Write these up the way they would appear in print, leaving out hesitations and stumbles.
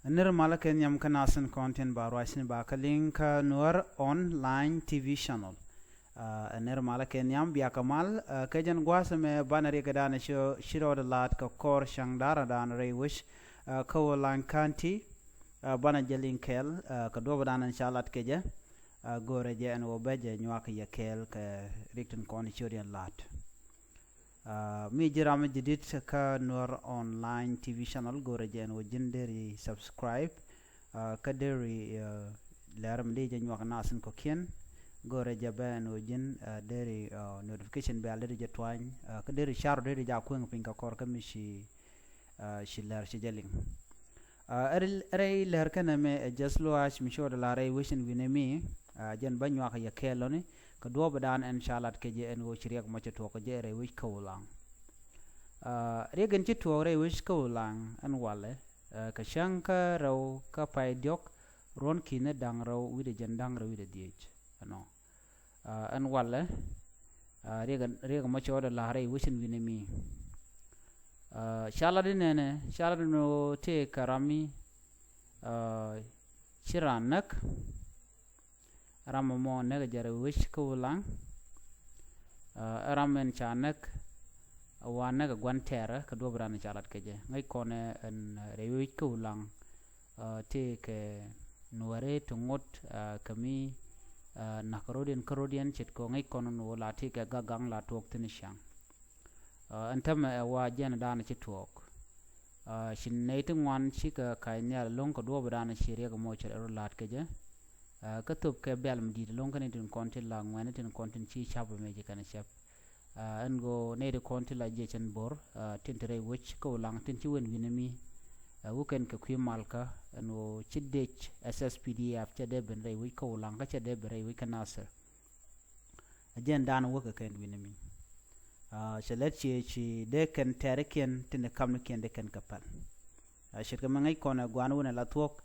Nir malaken yam kanasan content ba raisin ba kalink nuar online TV channel. Nir malaken yam biya kamal kajan gwasa me banari kadana shiro de lat ka kor shangdara dan re wish ko lan kanti bana jelin kel ka do badan shalat keje gore je en obeje nywak ya kel ka rikten kon churian lat. Mi jirama jidit ka nur online TV channel gore jen wo jinderi subscribe ka deri laram de jen wak nasin ko kien gore jaban wo jin deri notification bell de jetwany ka deri sharo de ja kweng pinka kor ka mishi shilar shijeling ere ler kana me jaslo ash mi shoda la re wishin winemi jen banyo ka ya keloni ka do badan en shalat ke je en wo chiriak ma to ko je re wish ko lang regen ci to re wish ko lang an wale ka shanka raw ka pay diok ron kine dang raw wide jen dang raw wide diech no an wale regen ma choda la re wishin winemi shaladi nene shaladi no te karami chiranak ramamo nega jare wish ko lang ramen chanak wana ga gwantera ka do brana chalat keje ngai kone en rewi ko lang te ke nuare to ngot kami nakarodian chit ko ngai kono no la te ke gagang la tok tin shang antam wa jena dana chitok shin nei tu ngwan chi ka kai ne long ko do brana shire ga mo chere lat keje ka top ke bel mdi long kan tin kontin la ngwan tin kontin chi chabu meje kan chap ngo ne de kontin la je chen bor tin tere wich ko lang tin chi wen winami wuken ka kwi malka no chidech sspdf chede ben re wi ko lang ka chede bere wi kanasa ajen dan wo ka ken winami shalet chi de ken tere ken tin kam ken de ken kapal shirka mangai kona gwan wona la tok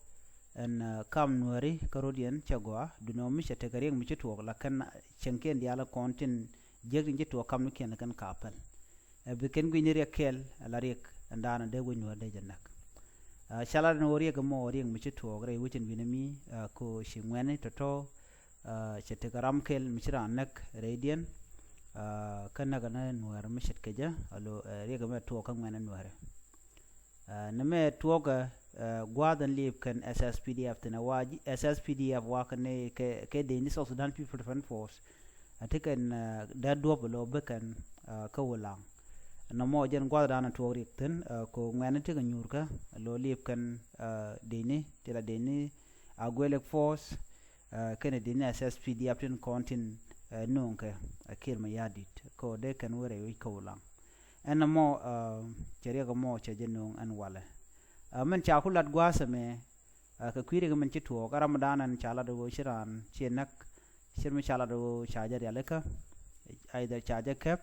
en kam nuari karodian chagwa duno mi chete gareng mi chito la kan chenken dia la kontin jegin jito kam ken kan kapal be ken gwi ni kel la rek andana de gwi nuar de janak shala no ri ga mo ri mi chito gre wucin binami ko shingwene toto chete garam kel mi chira nak radian kan naga na nuar mi chet keja alo ri ga me to kan ngene nuar name toga gwadan lip kan SSPDF tana waji SSPDF wakane ke de ni South Sudan People Defense Force atikan da doblo bekan ka wulang na mo jen gwadan to rikten ko ngane tiga nyurka lo lip kan de ni tela de ni agwelek force kan de ni SSPDF tin kontin nonke akir ma yadit ko de kan wore wi ka wulang en mo chere ga mo che jenong an wale men cha kulat gwasa me ka kwire ga men ci to ga ramadanan cha la do shiran che nak shirmi cha la do cha ja ya ka aider cha ja kep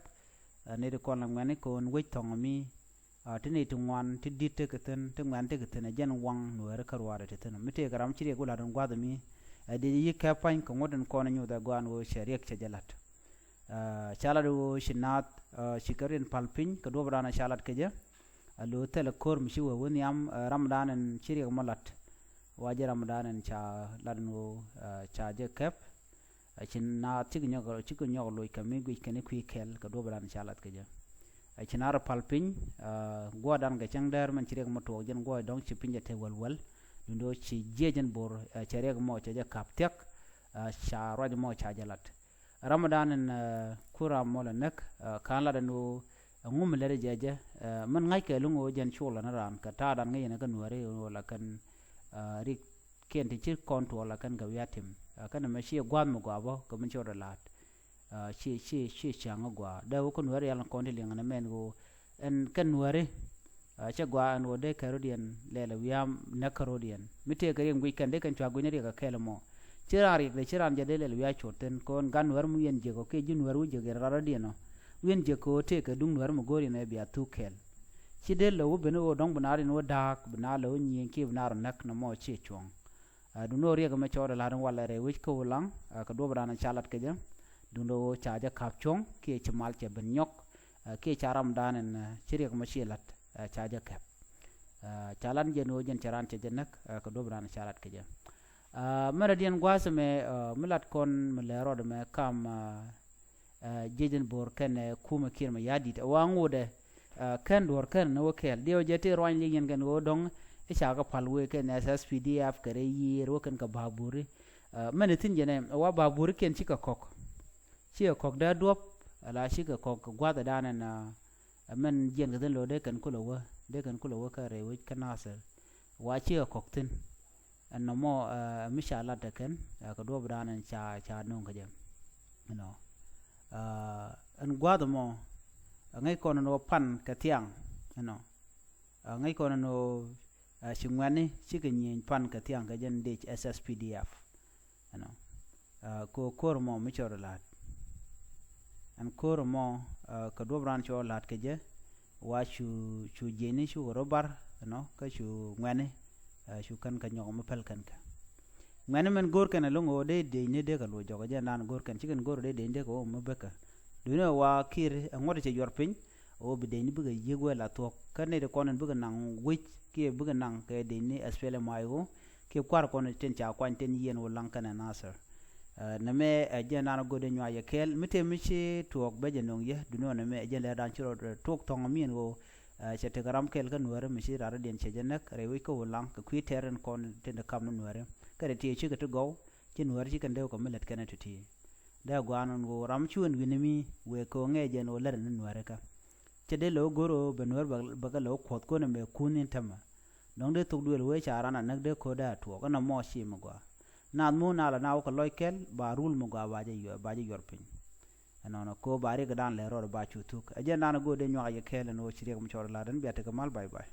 ne de kon lang mane kon wi tong mi tini tu ngwan ti dit te keten te ngwan te keten jen wang no er karware te ten mite ga ram chire gula don gwada mi de yi ka pan ko ngoden kon nyu da gwan wo shariek che jalat chala do shinat shikarin palpin ka do brana chalat keje alo tele kor mi shiwa woni am ramadanan chiri malat waje ramadanan cha ladno cha je kep chin chignyo lo kami gwi kene kwi kel ka do brana chalat keje chinar palpin godan ga changdar man chiri mo to jen go dong chi pinje te walwal ndo chi jejen bor chere mo cha je kaptek cha rod mo cha jalat ramadanan kura mola nek kan la no ngum lere jeje man ngai ke lungo jen chola na ran ka ta dan ngai na kan ware wala kan rik ken ti chi konto wala kan ga yatim kan ma shi gwan mo gwa ko mun chora lat shi changa gwa da ko ware yalan konti linga na men go en kan ware che gwa an wode karodian lele wiam na karodian mite gare ngui kan de kan chwa gwi ne ga kelmo chirari de chiran je lele wiya choten kon gan war mu yen je ko ke jun waru je ga radino wen je ko te ka dung war mo gori ne biya tukel chide lo be no dong banari no dak bana lo nyen ke banar nak na mo che chong du no re ga ma chora la ran wala re wich ko lang ka do brana chalat ke je du no cha ja kap chong ke chmal che ben nyok ke charam danen chire ga ma chelat cha ja kap chalan je no jen charan che jenak ka do bran chalat ke je mara dien gwas me milat kon me le rod me kam jejen bor ken kuma kirma yadi ta wangode kan dor kan no kel dio jete roin ligen kan go dong isha ka palwe ken SSPDF kare yi ro kan ka baburi mane tin jene wa baburi ken chika kok da dop ala shika kok gwada dana na men jen ga den lo de kan kula wa ka re wi kanasel wa chika kok tin no mo mishala ta ken ka do branan cha non ka jam no an gwada mo ngai kono no pan ka tiang no ngai kono no shingwani chika nyen pan ka tiang ka jen de SSPDF no ko kormo mi chorolat an kormo ka do bran chorolat ke je wa chu jeni chu robar no ka chu ngwani chu kan ka nyong ma pel kan ka ngwani men gor kan longo de ne de ka lo jogo je nan gor kan chicken gor de ko ma beka duno wa kir ngode che yorpin o be de ni buga yego la to kan ne de konen buga nang wich ke buga nang ke de ni aspele mayo ke kwar kono ten cha kwan ten yen wo lankana nasar na me je nan gode nya ye kel mite michi tuok be je nong ye duno na me je le dan chiro tok tong mien wo che te garam kel kan wore michi rara den che jenak re wi ko lang ka kwi teren kon ten de kam no wore ka de ti chi ka to go chen wore chi kan de ko melet kana to ti da gwanon go ram chuan winimi we ko nge je no ler nin wore ka che de lo goro ben wor ba ga lo khot ko ne me kunin tama dong de tuk duel we charana nak de ko da to ko na mo shi mo gwa na mu na la na ko loikel ba rul mo gwa ba je yorpin anono ko bari ga dan le ro ba chu tuk aje na go de nywa ye kelen o chire ko chor la dan biata kamal bye bye